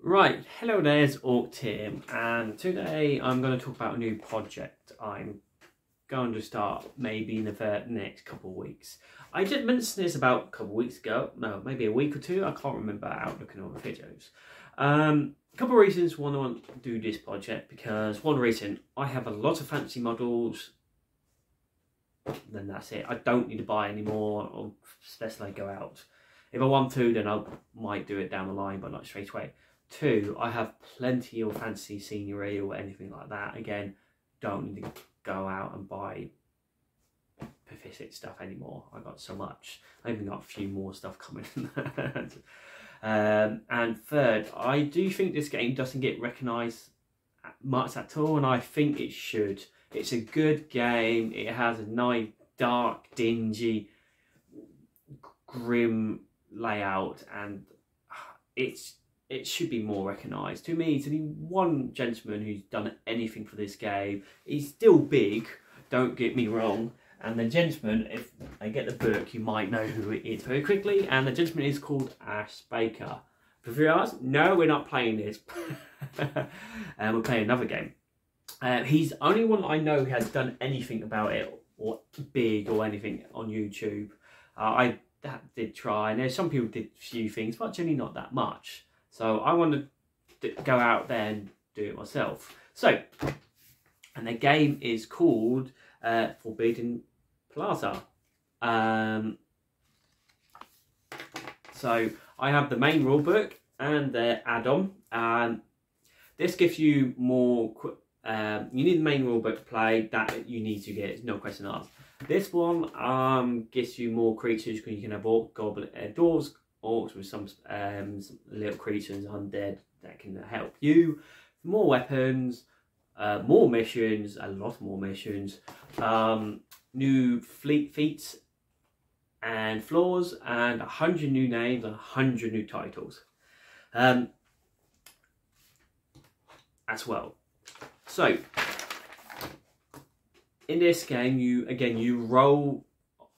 Right, hello there's Orc Tim, and today I'm going to talk about a new project I'm going to start maybe in the next couple of weeks. I did mention this about a couple of weeks ago, no, maybe a week or two, I can't remember out looking at the videos. A couple of reasons why I want to do this project, because one reason, I have a lot of fancy models, then that's it. I don't need to buy any more, or especially I go out. If I want to, then I might do it down the line, but not straight away. Two, I have plenty of fancy scenery or anything like that. Again, don't need to go out and buy Pacific stuff anymore. I got so much. I even got a few more stuff coming. And third, I do think this game doesn't get recognised much at all, and I think it should. It's a good game. It has a nice, dark, dingy, grim layout, and it should be more recognised. To me, to the one gentleman who's done anything for this game, he's still big, don't get me wrong. And the gentleman, if I get the book, you might know who it is very quickly. And the gentleman is called Ash Baker. For 3 hours? No, we're not playing this. We're playing another game. He's the only one I know who has done anything about it, or big, or anything on YouTube. I did try, and there's some people did a few things, but generally not that much. So I want to go out there and do it myself. So, and the game is called Forbidden Plaza. So I have the main rulebook and the add-on. This gives you more. You need the main rulebook to play. That you need to get. No question asked. This one gives you more creatures because you can have orc, goblin, dwarves, orcs with some little creatures, undead that can help you. More weapons, more missions, a lot more missions, new feats and floors, and 100 new names and 100 new titles as well. So in this game, you roll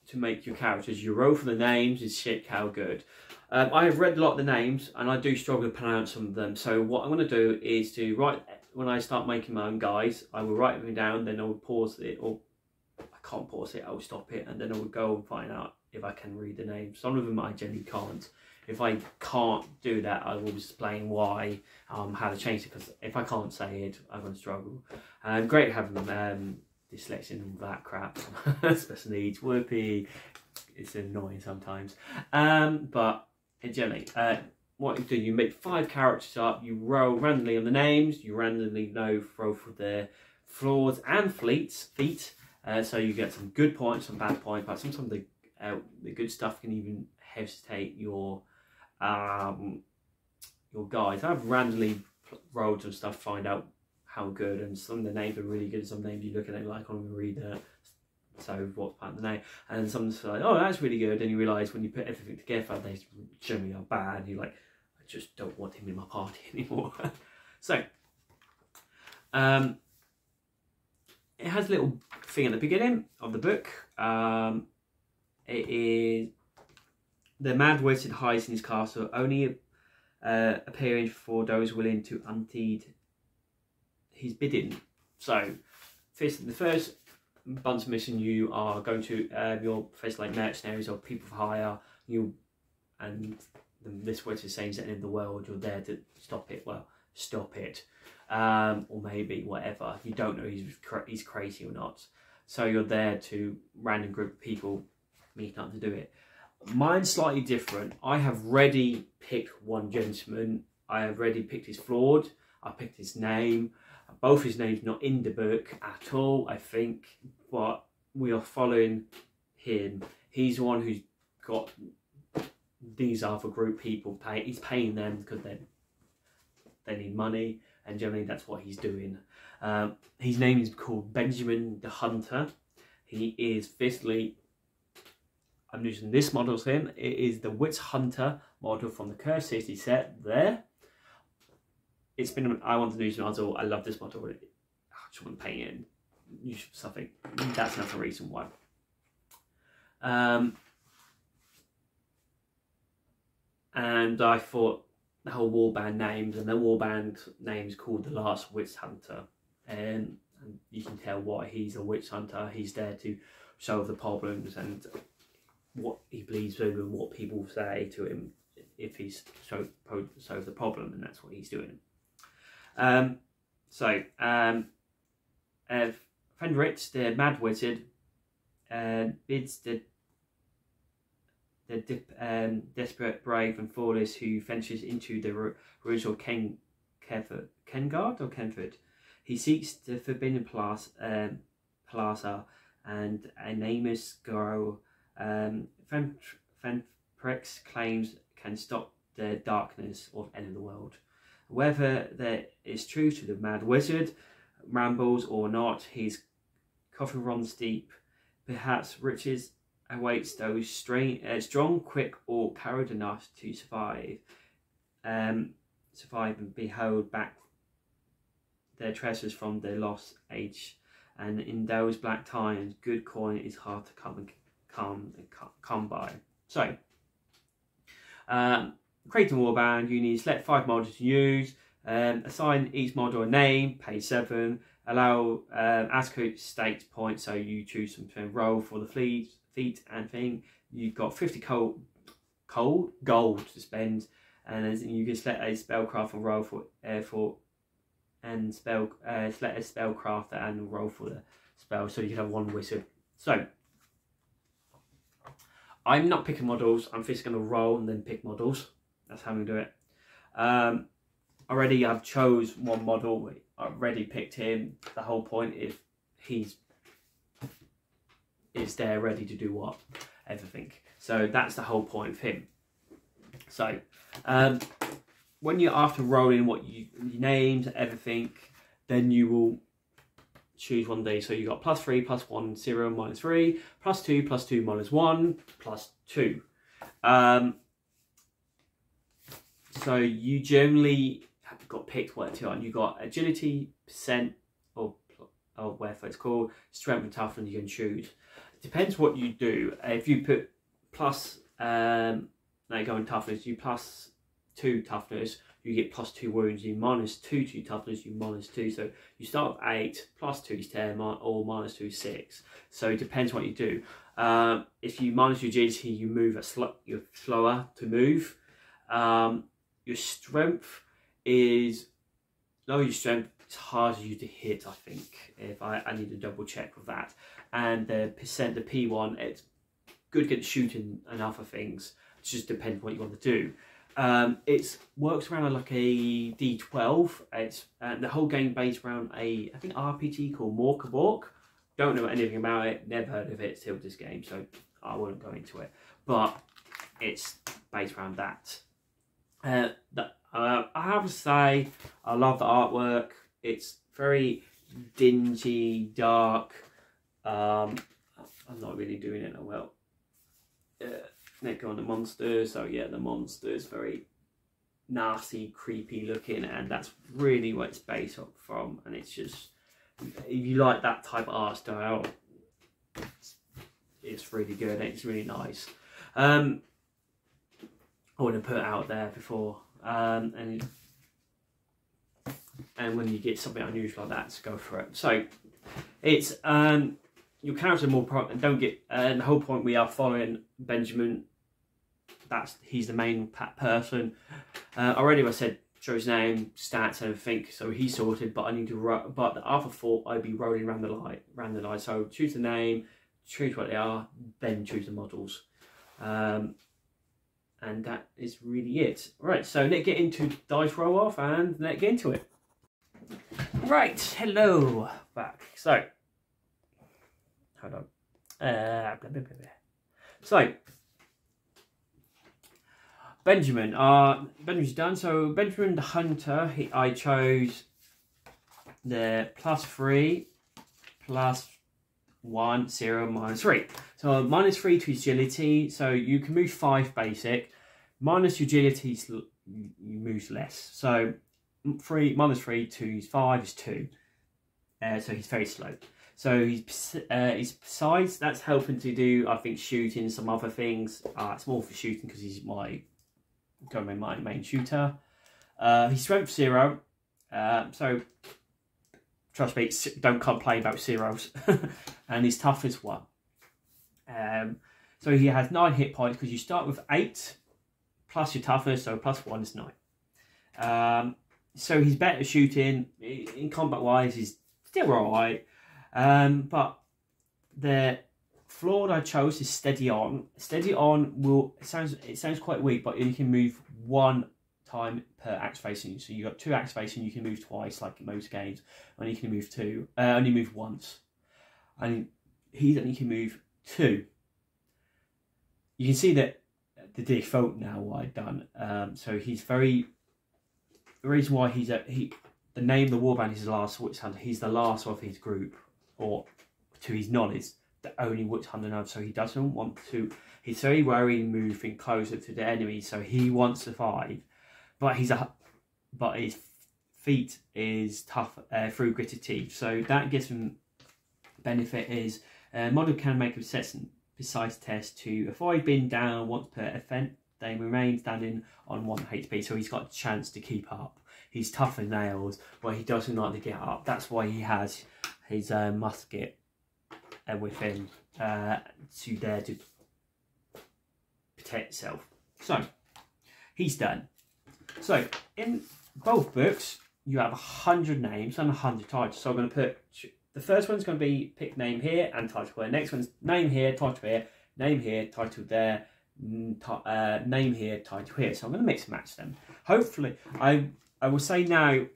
to make your characters. You roll for the names. It's shit how good. I have read a lot of the names, and I do struggle to pronounce some of them. So what I'm going to do is to write, when I start making my own guides, I will write them down, then I will pause it, or I can't pause it, I will stop it, and then I will go and find out if I can read the names. Some of them I generally can't. If I can't do that, I will explain why, how to change it, because if I can't say it, I'm going to struggle. Great having them, dyslexia and all that crap, special needs, whoopee, it's annoying sometimes. But generally, what you do, you make 5 characters up, you roll randomly on the names, you randomly roll for their floors and feet, so you get some good points, some bad points, but sometimes the good stuff can even hesitate your guys. I've randomly rolled some stuff, find out how good, and some of the names are really good, some names you look at it like, I can't even read that. So what's part of the name? And someone's like, oh, that's really good, and you realise when you put everything together, they generally are bad, and you're like, I just don't want him in my party anymore. So, it has a little thing at the beginning of the book. It is, the mad wizard hides in his castle, only appearing for those willing to unheed his bidding. So, the first bunch of mission, you are going to your face like mercenaries or people for hire. This word is saying it's the end of the world. You're there to stop it. Well, stop it, or maybe whatever. You don't know he's crazy or not. So you're there to random group of people meet up to do it. Mine's slightly different. I have already picked one gentleman. I have already picked his floor. I picked his name. Both his names not in the book at all, I think, but we are following him. He's the one who's got these other group people pay. He's paying them because they need money, and generally that's what he's doing. His name is called Benjamin the Hunter. He is basically, I'm using this model of him. It is the Witch Hunter model from the Cursed City set there. It's been, I want to do this model. I love this model. I just want to paint it and use something. That's another reason why. And I thought the whole warband names, and the warband name is called the Last Witch Hunter, and you can tell why he's a witch hunter. He's there to solve the problems and what he believes in and what people say to him if he's solve the problem, and that's what he's doing. Fenris, the Mad Wizard, bids the desperate, brave and flawless who ventures into the ruins of Kengard or Kenford. He seeks the Forbidden Plaza and a nameless girl Fenris claims can stop the darkness of end of the world. Whether that is true to the Mad Wizard rambles or not, his coffin runs deep. Perhaps riches awaits those strong, quick, or coward enough to survive and be held back their treasures from their lost age. And in those black times, good coin is hard to come by. So, creating Warband, you need to select 5 models to use, assign each model a name, pay 7, allow ASCII state points, so you choose some roll for the feat and thing. You've got 50 gold to spend, and then you can select a spellcraft and roll select a spellcraft and roll for the spell, so you can have 1 wizard. So I'm not picking models, I'm just going to roll and then pick models. That's how I'm going to do it. Already I've chose 1 model, I've already picked him. The whole point is he's there ready to do what? Everything. So that's the whole point of him. So when you're after rolling what your names, everything, then you will choose one of these. So you got +3, +1, 0, -3, +2, +2, -1, +2. So you generally have got picked what you're on. You got agility, percent, or whatever it's called, strength and toughness you can choose. It depends what you do. If you put plus, now go in toughness, you +2 toughness, you get +2 wounds. You -2 to toughness, you -2. So you start with 8, +2 is 10, or -2 is 6. So it depends what you do. If you minus your agility, you move you're slower to move. Your strength is lower. Your strength, it's harder for you to hit, I think. If I need to double check with that. And the percent, the P1, it's good at shooting and other things. It just depends what you want to do. It works around like a D12. It's the whole game based around I think RPG called Morkabork. Don't know anything about it. Never heard of it till this game, so I won't go into it. But it's based around that. I have to say, I love the artwork. It's very dingy, dark. I'm not really doing it well. Next on the monsters. So yeah, the monsters very nasty, creepy looking, and that's really what it's based off from. And it's just, if you like that type of art style, it's really good. It's really nice. I want to put it out there before, and when you get something unusual like that, just go for it. So it's your character more don't get the whole point. We are following Benjamin. He's the main person. Already I said show his name, stats, and everything. So he's sorted. But I need to but after 4, I'd be rolling around the light. So choose the name, choose what they are, then choose the models. And that is really it. Right, so let's get into dice roll off and let's get into it. Right, hello, back. So, hold on. Blah, blah, blah, blah. So, Benjamin's done. So Benjamin the Hunter, I chose the +3, +1, 0, -3. So -3 to agility, so you can move 5 basic. Minus your agility, you move less. So -3 to 5 is 2. So he's very slow. So he's besides that's helping to do, I think, shooting, some other things. It's more for shooting because he's my main shooter. His strength 0, so trust me, don't complain about zeros. And his toughness 1. So he has 9 hit points because you start with 8 plus your toughness, so plus 1 is 9. So he's better shooting. In combat wise, he's still alright. But the floor I chose is steady on. Steady on will it sounds quite weak, but you can move 1 time per activation. So you got 2 activations, you can move twice, like in most games. And you can move 2, only move once. And he only can move 2. You can see that the default now what I've done. So he's very. The reason why the name of the Warband is his last Witch Hunter. He's the last of his group, or to his knowledge, the only Witch Hunter now. So he doesn't want to. He's very wary moving closer to the enemy. So he wants to survive, but his feet is tough through gritted teeth. So that gives him benefit is model can make a precise test to avoid being down once per event. They remain standing on 1 HP, so he's got a chance to keep up. He's tough as nails, but he doesn't like to get up. That's why he has his musket with him to dare to protect himself. So, he's done. So, in both books, you have 100 names and 100 titles. So I'm going to put, the first one's going to be pick name here and title here. Next one's name here, title here, name here, title there. Name here, title here. So I'm going to mix and match them. Hopefully, I will say now,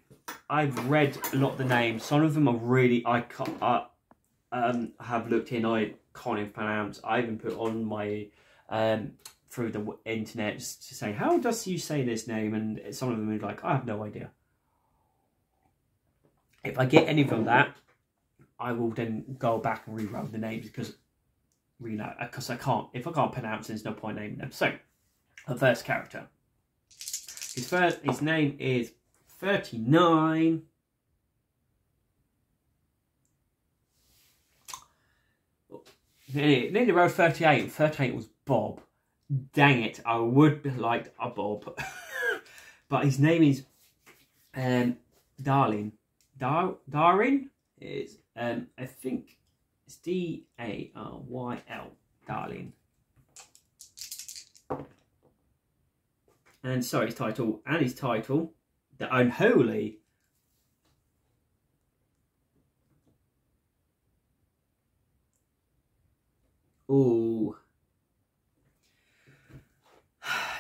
I've read a lot of the names. Some of them are really I have looked in. I can't even pronounce. I even put on my through the internet just to say how does you say this name, and some of them are like I have no idea. If I get any from that, I will then go back and rewrite the names because. Because I can't. If I can't pronounce, there's no point naming them. So, the first character. His name is 39. Nearly wrote 38. 38 was Bob. Dang it! I would have liked a Bob, but his name is Darling. Darin is I think. It's D-A-R-Y-L, Darling. And so his title, The Unholy. Ooh.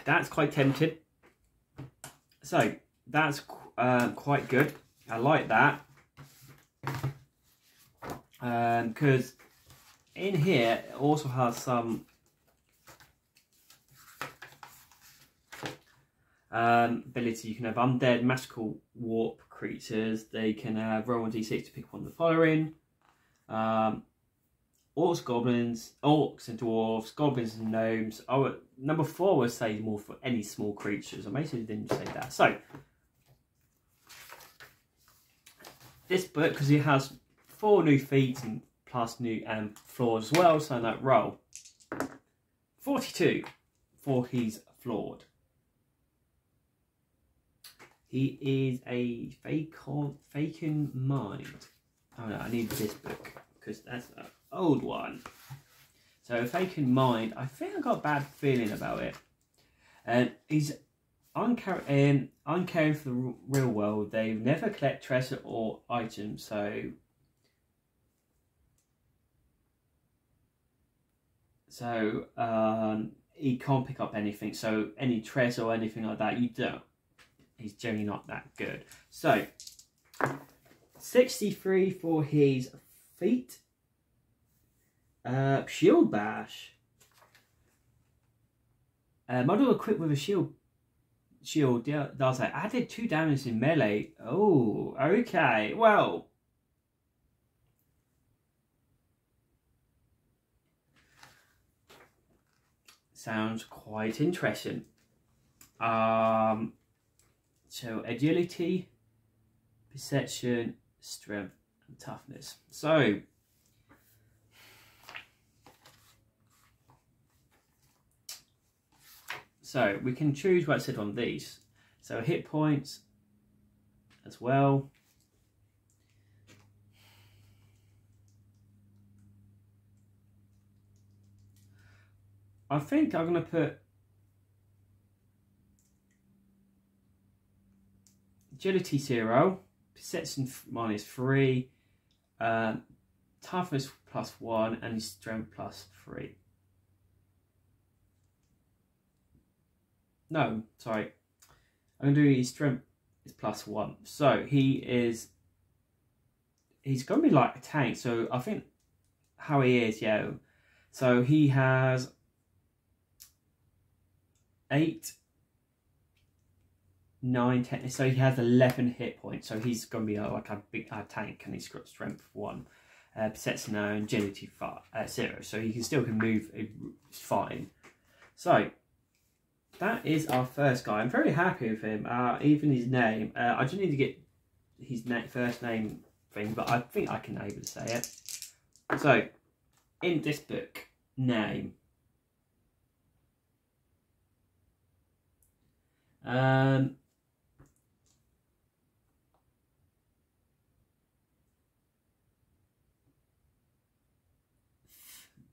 That's quite tempting. So, that's quite good. I like that. Because in here it also has some ability. You can have undead, magical warp creatures. They can roll 1d6 to pick one of the following: orcs, goblins, orcs and dwarves, goblins and gnomes. Oh, number 4 would say more for any small creatures. I basically didn't say that. So this book, because it has 4 new feet and plus new floors as well, so that roll 42 for he's flawed. He is a faking mind. Oh no, I need this book because that's an old one. So faking mind, I think I got a bad feeling about it. And he's uncaring for the real world. They never collect treasure or items, so he can't pick up anything. So any treasure or anything like that, you don't. He's generally not that good. So 63 for his feet. Shield bash. Model equipped with a shield does that. Added 2 damage in melee. Oh, okay. Well, sounds quite interesting. So agility, perception, strength, and toughness. So we can choose what I said on these. So hit points as well. I think I'm going to put agility 0, perception -3, toughness +1, and strength +3. No, sorry. I'm going to do his strength is +1. So he's going to be like a tank. So I think how he is, yeah. So he has 8, 9, 10. So he has 11 hit points. So he's going to be like a big tank, and he's got strength 1, perception 0, and agility 0. So he still can move fine. So that is our first guy. I'm very happy with him. Even his name. I just need to get his first name thing, but I think I can able to say it. So, in this book, name.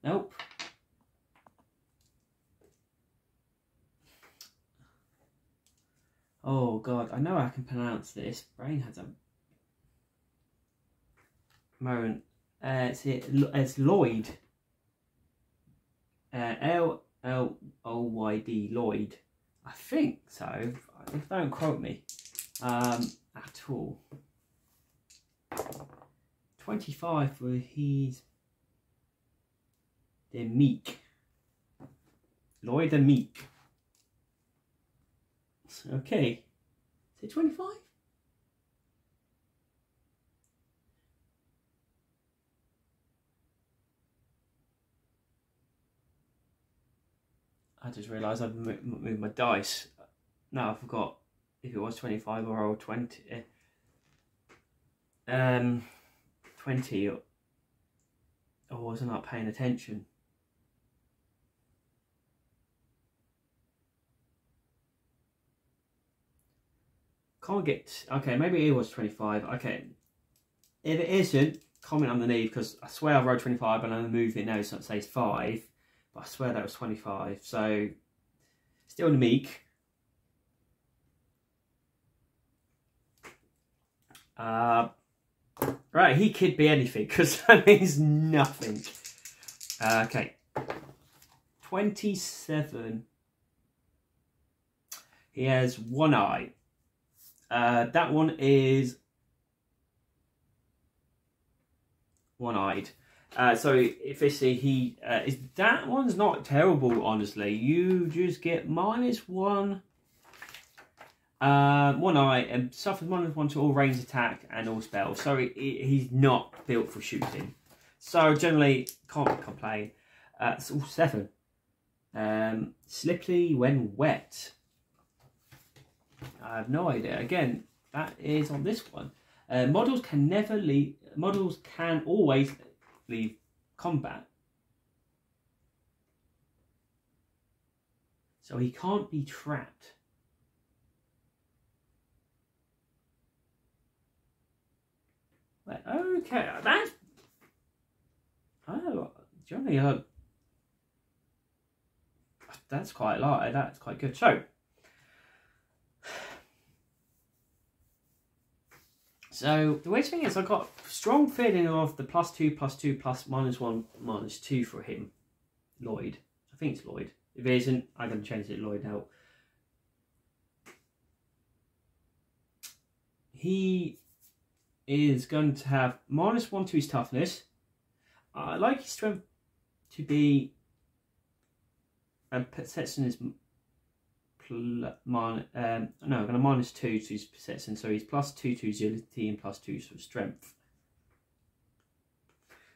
Nope. Oh God, I know I can pronounce this. Brain has a moment. It's Lloyd. Lloyd. Lloyd. I think so. Don't quote me. At all. 25 for he's the Meek. Lloyd the Meek. Okay. Is it 25? I just realised I've moved my dice. No, I forgot if it was 25 or 20. 20. Or wasn't I paying attention? Can't get. Okay, maybe it was 25. Okay. If it isn't, comment underneath, because I swear I wrote 25 and I'm moving it now, so it says 5. But I swear that was 25. So, still the Meek. Right, he could be anything, because that means nothing. Okay. 27. He has one eye. That one is one-eyed. So if they see he is, that one's not terrible, honestly. You just get -1 one eye and suffers -1 to all range attack and all spells. So he's not built for shooting. So generally can't complain. It's all 7. Slippery when wet. I have no idea. Again, that is on this one. Models can never leave. Models can always leave combat. So he can't be trapped. But, okay, that's. Oh, Johnny, that's quite a lot. That's quite good. So the weird thing is, I got a strong feeling of the +2, +2, +1, -2 for him, Lloyd. I think it's Lloyd. If it isn't, I'm going to change it to Lloyd now. He is going to have -1 to his toughness. I like his strength to be, and perception is no, I'm going to -2 to his perception, so he's +2 to agility and +2 to strength.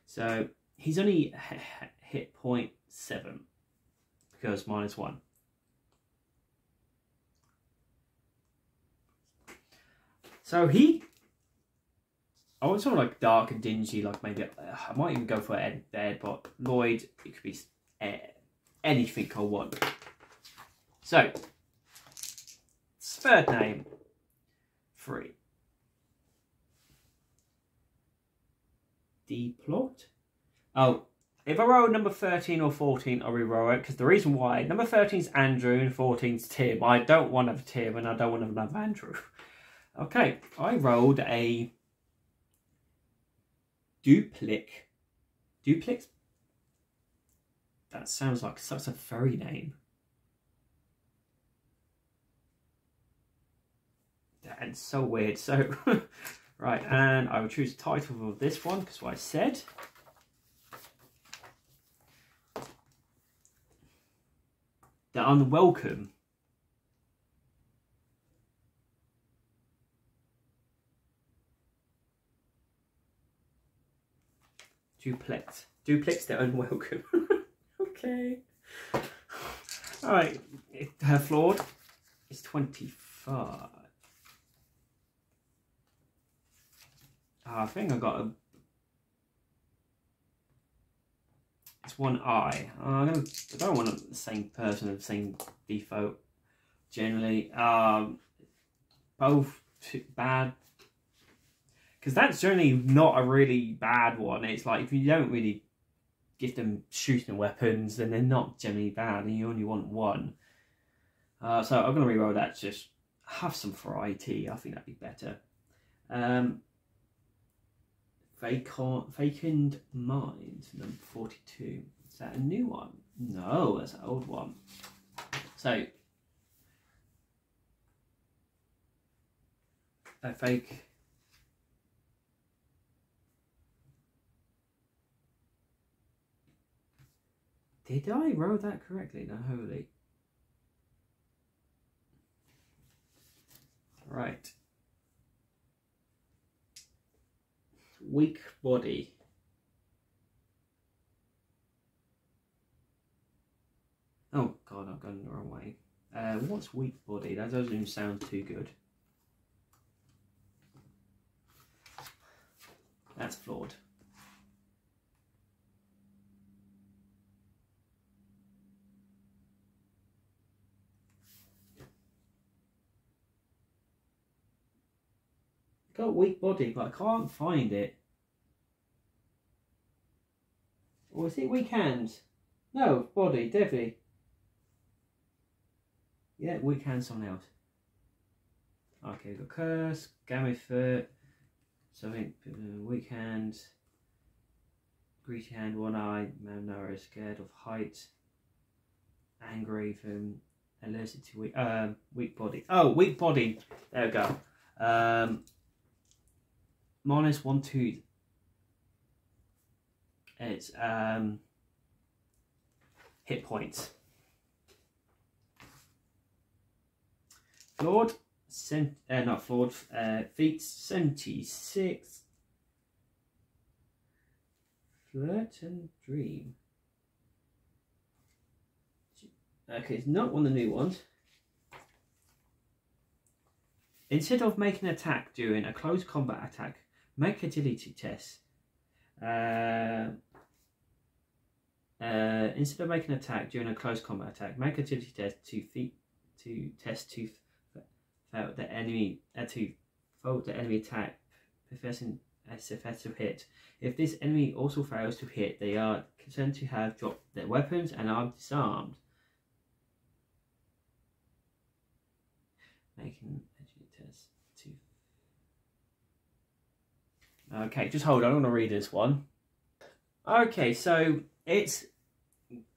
So he's only hit point 7 because -1. So I want something like dark and dingy, like maybe I might even go for Ed there, but Lloyd, it could be anything I want. So Third name. 3. Deplot. Oh, if I roll number 13 or 14, I'll re-roll it, because the reason why, number 13 is Andrew and 14 is Tim. I don't want to have Tim and I don't want to have Andrew. Okay, I rolled a duplex. Duplex? That sounds like such a furry name. That's so weird. So, right, and I will choose the title of this one, because what I said. The Unwelcome. Duplex. Duplex the Unwelcome. Okay. Alright. Her flawed is 25. I think I got a... It's one eye. I don't want the same person with the same default. Generally. Both bad. Because that's generally not a really bad one. It's like if you don't really give them shooting weapons, then they're not generally bad, and you only want one. So I'm going to reroll that to just have some variety. I think that'd be better. Vacant Mind, number 42. Is that a new one? No, that's an old one. So, a fake... Did I roll that correctly? No, holy. Right. Weak body. Oh god, I've gone the wrong way. What's weak body? That doesn't even sound too good. That's flawed. Got weak body, but I can't find it. Or is it weak hands? No, body, definitely. Yeah, weak hands, someone else. Okay, we've got curse, gamma foot, something, weak hands, greedy hand, one eye, malnourished, scared of height, angry from allergic to weak body. Oh, weak body. There we go. -1, 2. It's hit points. Flawed, not flawed. Feet 76. Flirt and dream. Okay, it's not one of the new ones. Instead of making an attack during a close combat attack, make agility test. Instead of making an attack during a close combat attack, make agility test to test to fail the enemy attack, professing a successful hit. If this enemy also fails to hit, they are concerned to have dropped their weapons and are disarmed. Making agility test to... Okay, just hold on, I'm going to read this one. Okay, so it's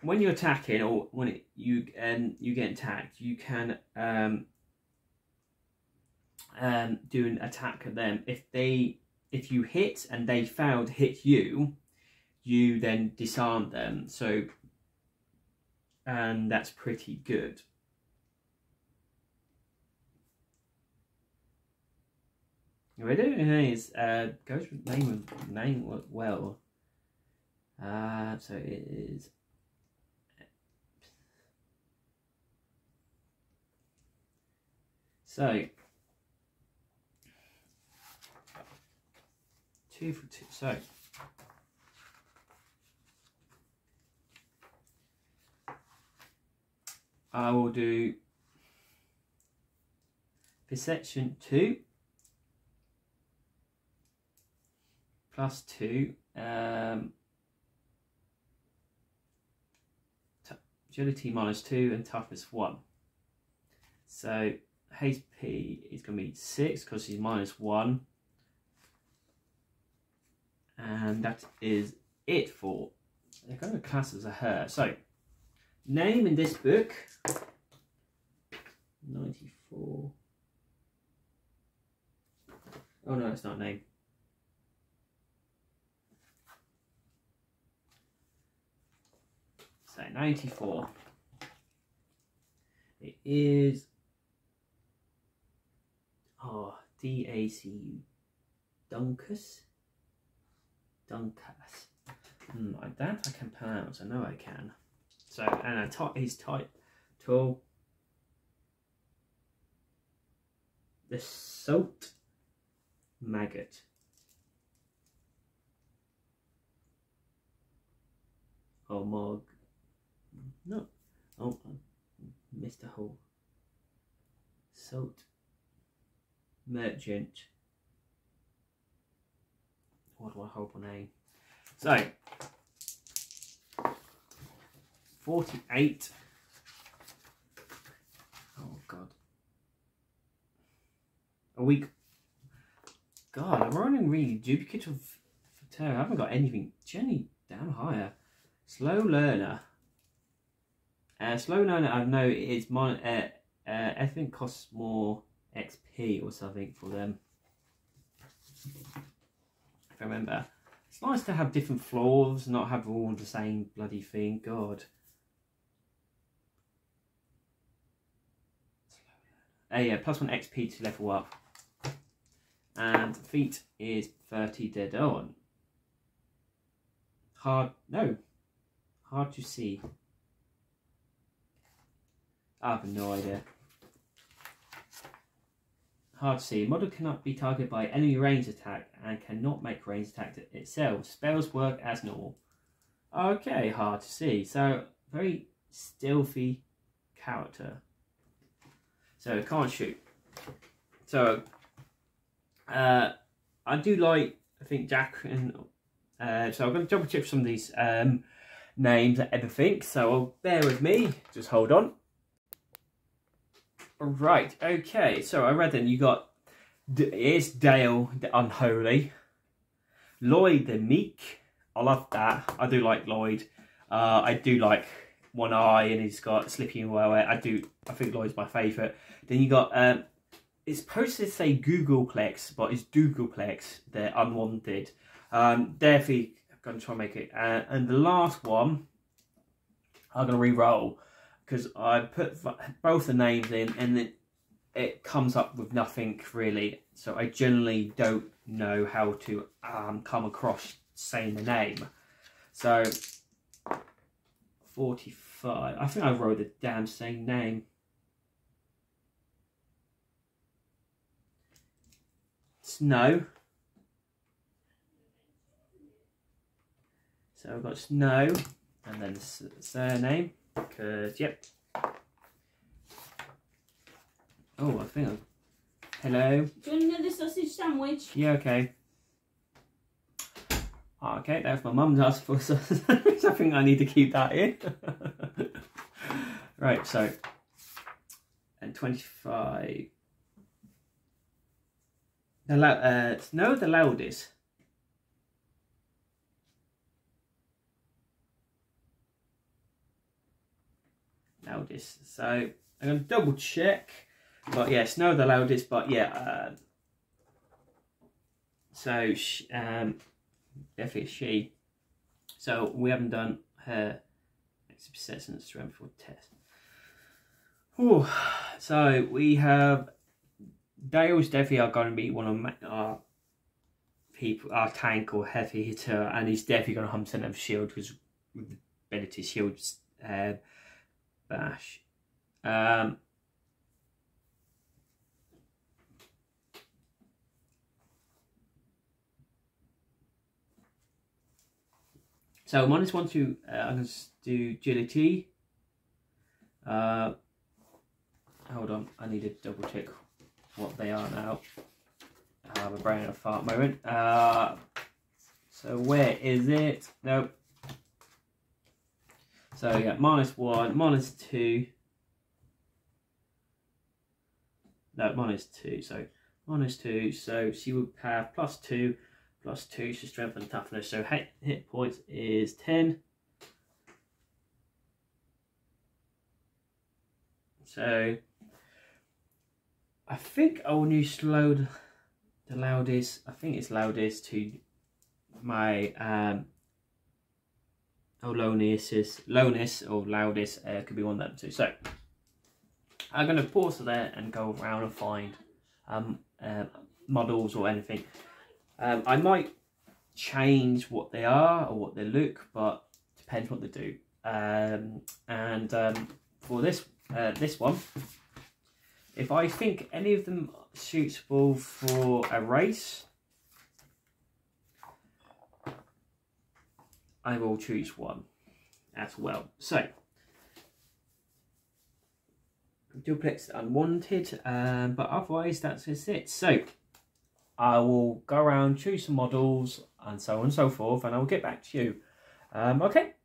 when you're attacking, or when you get attacked, you can do an attack at them. If you hit and they fail to hit you, you then disarm them. So, and that's pretty good. What I don't know is goes with name well. So it is. So 2 for 2. So I will do Perception 2. +2. Agility -2 and toughness 1. So HP is going to be 6 because he's -1. And that is it for, they're going to class as a her. So name in this book, 94. Oh no, it's not name. So 94. It is D-A-C-U. Dunkus. Like that I can pronounce. I know I can. So and his title, the Salt Maggot. Oh, Mog. No. Oh, Mr. Hall. Salt Merchant. What do I hope on name? So 48. Oh God. A week. God, I'm running really duplicate of Terror. I haven't got anything. Jenny, damn higher. Slow learner. Slow learner. I know is I think costs more XP or something for them. If I remember. It's nice to have different floors, not have all the same bloody thing. God. Yeah, +1 XP to level up. And feet is 30 dead on. Hard to see. I have no idea. Hard to see. Model cannot be targeted by enemy range attack and cannot make range attack itself. Spells work as normal. Okay, hard to see. So, very stealthy character. So, it can't shoot. So, I do like, I think, Jack and... so, I'm going to double check some of these names and everything. So, bear with me. Just hold on. Right, okay, so I read then you got, here's Dale the Unholy, Lloyd the Meek, I love that, I do like Lloyd, I do like One Eye and he's got Slippy and Well, I think Lloyd's my favourite. Then you got, it's supposed to say Googleplex, but it's Doogleplex, they're unwanted, definitely going to try and make it, and the last one, I'm going to re-roll. Because I put both the names in and it comes up with nothing really. So I generally don't know how to come across saying the name. So 45. I think I wrote the damn same name. Snow. So I've got Snow and then the surname. Because, yep. Oh, I think hello. Do you want another sausage sandwich? Yeah, okay. Okay, that's my mum's asked for sausage sandwich. I think I need to keep that in. Right, so. And 25. No, the loudest. Loudest. So I'm going to double check, but yeah, Snow the loudest. But yeah, so definitely she. So we haven't done her perception strength for test. Ooh. So we have Dale's definitely are going to be one of our people, our tank or heavy hitter, and he's definitely going to 100% have shield because with the ability shields. Bash. So -1 to I'm going to do agility. Hold on, I need to double check what they are now. I have a brain of fart moment. So where is it? Nope. So yeah, -1, -2. No, -2. So -2. So she would have +2, +2. So strength and toughness. So hit points is 10. So I think I will use the loudest. I think it's loudest to my lowness or loudest could be one of them too. So I'm going to pause there and go around and find models or anything. I might change what they are or what they look, but depends what they do. For this one, if I think any of them are suitable for a race, I will choose one as well. So, duplex unwanted, but otherwise that's just it. So, I will go around, choose some models, and so on and so forth, and I will get back to you. Okay.